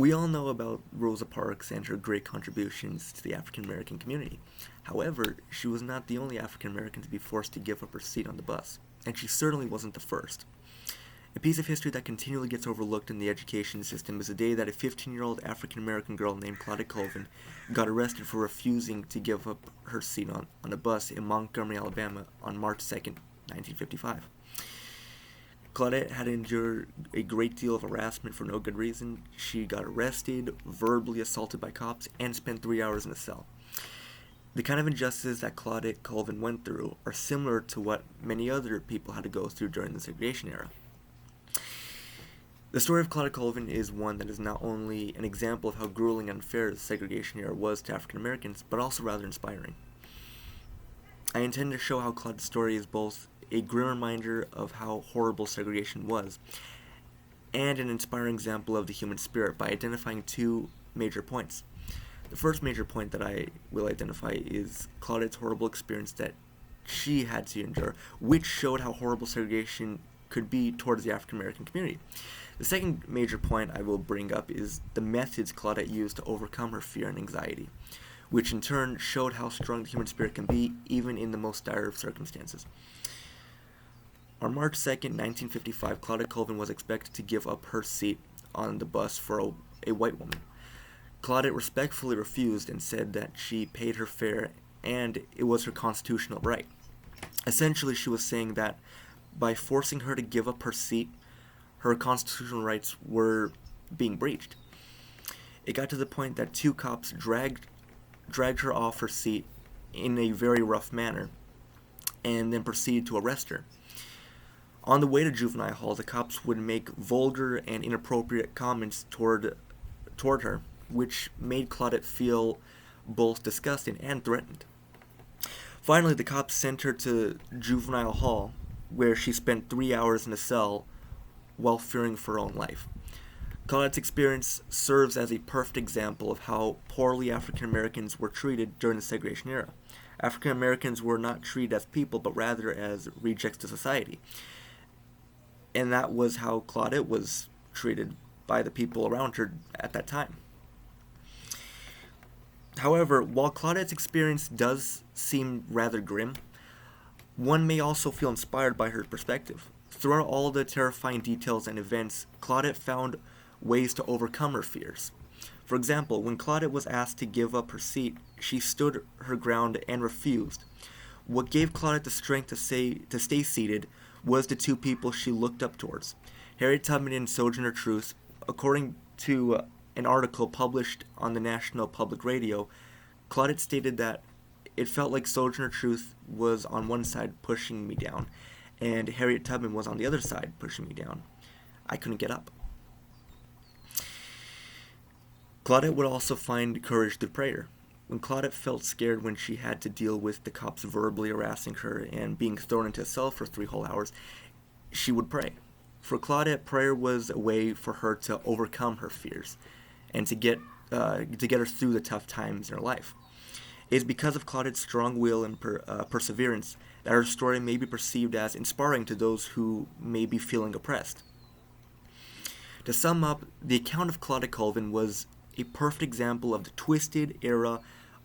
We all know about Rosa Parks and her great contributions to the African American community. However, she was not the only African American to be forced to give up her seat on the bus, and she certainly wasn't the first. A piece of history that continually gets overlooked in the education system is the day that a 15-year-old African American girl named Claudette Colvin got arrested for refusing to give up her seat on a bus in Montgomery, Alabama on March 2nd, 1955. Claudette had endured a great deal of harassment for no good reason. She got arrested, verbally assaulted by cops, and spent 3 hours in a cell. The kind of injustices that Claudette Colvin went through are similar to what many other people had to go through during the segregation era. The story of Claudette Colvin is one that is not only an example of how grueling and unfair the segregation era was to African Americans, but also rather inspiring. I intend to show how Claudette's story is both a grim reminder of how horrible segregation was, and an inspiring example of the human spirit by identifying two major points. The first major point that I will identify is Claudette's horrible experience that she had to endure, which showed how horrible segregation could be towards the African American community. The second major point I will bring up is the methods Claudette used to overcome her fear and anxiety, which in turn showed how strong the human spirit can be even in the most dire of circumstances. On March 2nd, 1955, Claudette Colvin was expected to give up her seat on the bus for a white woman. Claudette respectfully refused and said that she paid her fare and it was her constitutional right. Essentially, she was saying that by forcing her to give up her seat, her constitutional rights were being breached. It got to the point that two cops dragged her off her seat in a very rough manner and then proceeded to arrest her. On the way to juvenile hall, the cops would make vulgar and inappropriate comments toward her, which made Claudette feel both disgusted and threatened. Finally, the cops sent her to juvenile hall, where she spent 3 hours in a cell while fearing for her own life. Claudette's experience serves as a perfect example of how poorly African Americans were treated during the segregation era. African Americans were not treated as people, but rather as rejects to society. And that was how Claudette was treated by the people around her at that time. However, while Claudette's experience does seem rather grim, one may also feel inspired by her perspective. Throughout all the terrifying details and events, Claudette found ways to overcome her fears. For example, when Claudette was asked to give up her seat, she stood her ground and refused. What gave Claudette the strength to stay seated was the two people she looked up towards, Harriet Tubman and Sojourner Truth. According to an article published on the National Public Radio, Claudette stated that it felt like Sojourner Truth was on one side pushing me down, and Harriet Tubman was on the other side pushing me down. I couldn't get up. Claudette would also find courage through prayer. When Claudette felt scared when she had to deal with the cops verbally harassing her and being thrown into a cell for 3 whole hours, she would pray. For Claudette, prayer was a way for her to overcome her fears and to get her through the tough times in her life. It is because of Claudette's strong will and perseverance that her story may be perceived as inspiring to those who may be feeling oppressed. To sum up, the account of Claudette Colvin was a perfect example of the twisted era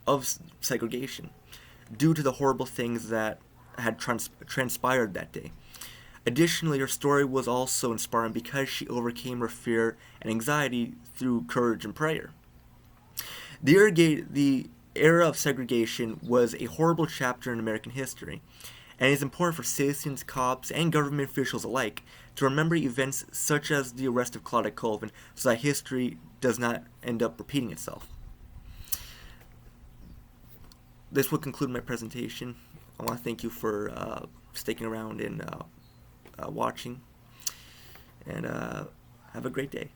of segregation due to the horrible things that had transpired that day. Additionally, her story was also inspiring because she overcame her fear and anxiety through courage and prayer. The era of segregation was a horrible chapter in American history, and it is important for citizens, cops, and government officials alike to remember events such as the arrest of Claudette Colvin so that history does not end up repeating itself. This will conclude my presentation. I want to thank you for sticking around and watching, and have a great day.